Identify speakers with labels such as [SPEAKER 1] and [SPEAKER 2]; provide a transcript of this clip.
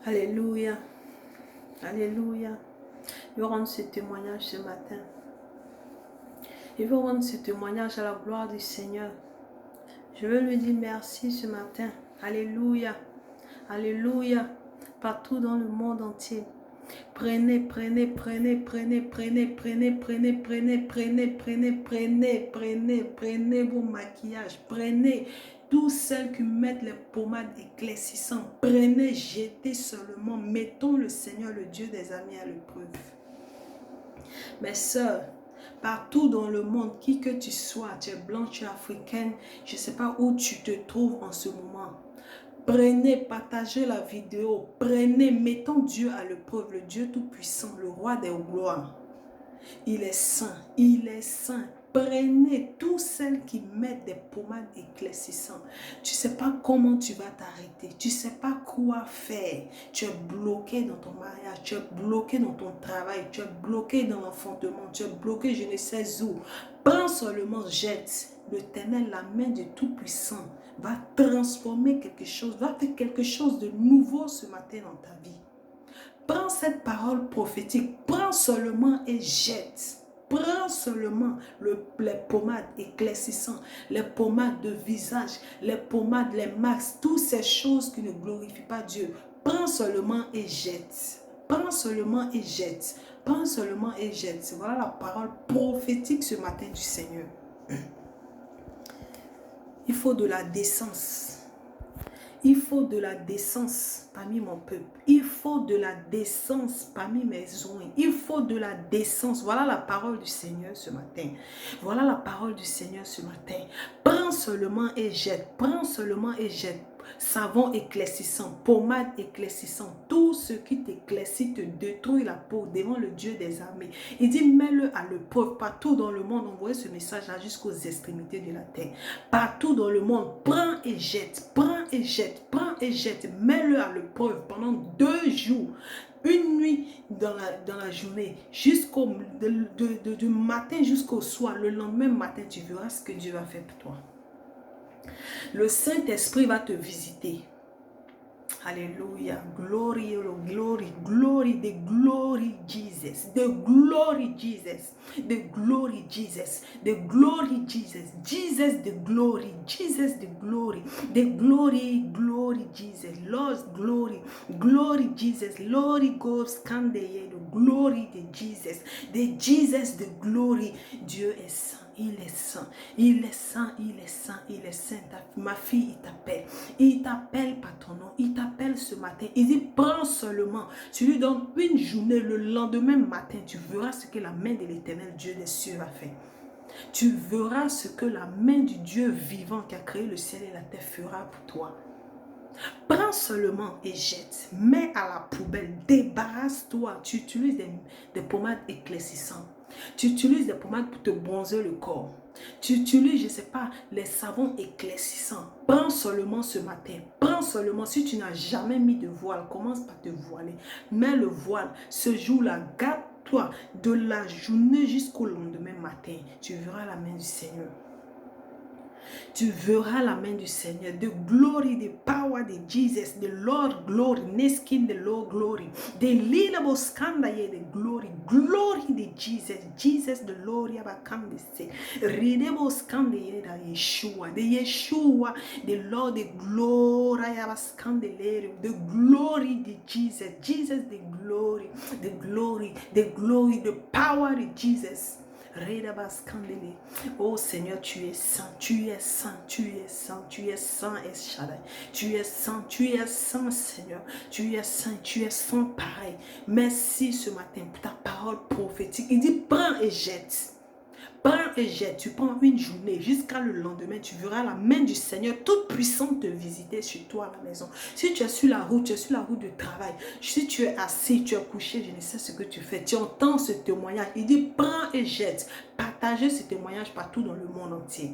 [SPEAKER 1] Alléluia. Alléluia. Je veux rendre ce témoignage ce matin. Je veux rendre ce témoignage à la gloire du Seigneur. Je veux lui dire merci ce matin. Alléluia. Alléluia. Partout dans le monde entier. Prenez vos maquillages. Prenez tous celles qui mettent les pommades éclaircissantes. Prenez, jetez seulement. Mettons le Seigneur, le Dieu des amis, à l'épreuve. Mes sœurs, partout dans le monde, qui que tu sois, tu es blanche, tu es africaine, je ne sais pas où tu te trouves en ce moment. Prenez, partagez la vidéo, prenez, mettons Dieu à l'épreuve, le Dieu Tout-Puissant, le Roi des gloires. Il est saint, il est saint. Prenez toutes celles qui mettent des pommades éclaircissantes. Tu ne sais pas comment tu vas t'arrêter. Tu ne sais pas quoi faire. Tu es bloqué dans ton mariage. Tu es bloqué dans ton travail. Tu es bloqué dans l'enfantement. Tu es bloqué je ne sais où. Prends seulement, jette. L'Éternel, la main du Tout-Puissant, va transformer quelque chose. Va faire quelque chose de nouveau ce matin dans ta vie. Prends cette parole prophétique. Prends seulement et jette. Prends seulement les pommades éclaircissantes, les pommades de visage, les pommades, les masques, toutes ces choses qui ne glorifient pas Dieu. Prends seulement et jette. Prends seulement et jette. Prends seulement et jette. Voilà la parole prophétique ce matin du Seigneur. Il faut de la décence. Il faut de la décence parmi mon peuple. Il faut de la décence parmi mes oins. Il faut de la décence. Voilà la parole du Seigneur ce matin. Voilà la parole du Seigneur ce matin. Prends seulement et jette. Prends seulement et jette. Savon éclaircissant, pommade éclaircissant, tout ce qui t'éclaircit te détruit la peau devant le Dieu des armées. Il dit, mets-le à l'épreuve partout dans le monde. Envoyez ce message-là jusqu'aux extrémités de la terre. Partout dans le monde, prends et jette, prends et jette, prends et jette. Mets-le à l'épreuve pendant 2 jours. Une nuit dans la journée, du matin jusqu'au soir. Le lendemain matin, tu verras ce que Dieu va faire pour toi. Le Saint-Esprit va te visiter. Alléluia. Glory, glory, glory, the glory Jesus. The glory Jesus. The glory Jesus. The glory Jesus. Jesus the glory. Jesus the glory. The glory, glory Jesus. Lord's glory. Glory Jesus. Glory Ghost Candeye. The glory de Jesus. The Jesus the glory. Dieu est saint. Il est saint, il est saint, il est saint, il est saint. Ma fille, il t'appelle. Il t'appelle par ton nom. Il t'appelle ce matin. Il dit, prends seulement. Tu lui donnes une journée. Le lendemain matin, tu verras ce que la main de l'Éternel Dieu des cieux a fait. Tu verras ce que la main du Dieu vivant qui a créé le ciel et la terre fera pour toi. Prends seulement et jette. Mets à la poubelle. Débarrasse-toi. Tu utilises des pommades éclaircissantes. Tu utilises des pommades pour te bronzer le corps. Tu utilises, je ne sais pas, les savons éclaircissants. Prends seulement ce matin. Prends seulement. Si tu n'as jamais mis de voile, commence par te voiler. Mets le voile. Ce jour-là, garde-toi de la journée jusqu'au lendemain matin. Tu verras la main du Seigneur. Tu verras la main du Seigneur. The glory, the power de Jesus, the Lord glory, Neskin, the Lord glory, the little scandaye, the glory, glory de Jesus, Jesus, the glory abakandese, redebo scandaye, the Yeshua, the Lord, the glory abascandere, the glory de Jesus, Jesus, the glory, the power de Jesus. Oh Seigneur, tu es saint, tu es saint, tu es saint, tu es saint, Eschadai. Tu es saint, Seigneur. Tu es saint pareil. Merci ce matin pour ta parole prophétique. Il dit, prends et jette. Prends et jette, tu prends une journée jusqu'à le lendemain, tu verras la main du Seigneur toute puissante te visiter sur toi à la maison. Si tu es sur la route, tu es sur la route de travail, si tu es assis, tu es couché, je ne sais ce que tu fais, tu entends ce témoignage, il dit prends et jette, partagez ce témoignage partout dans le monde entier.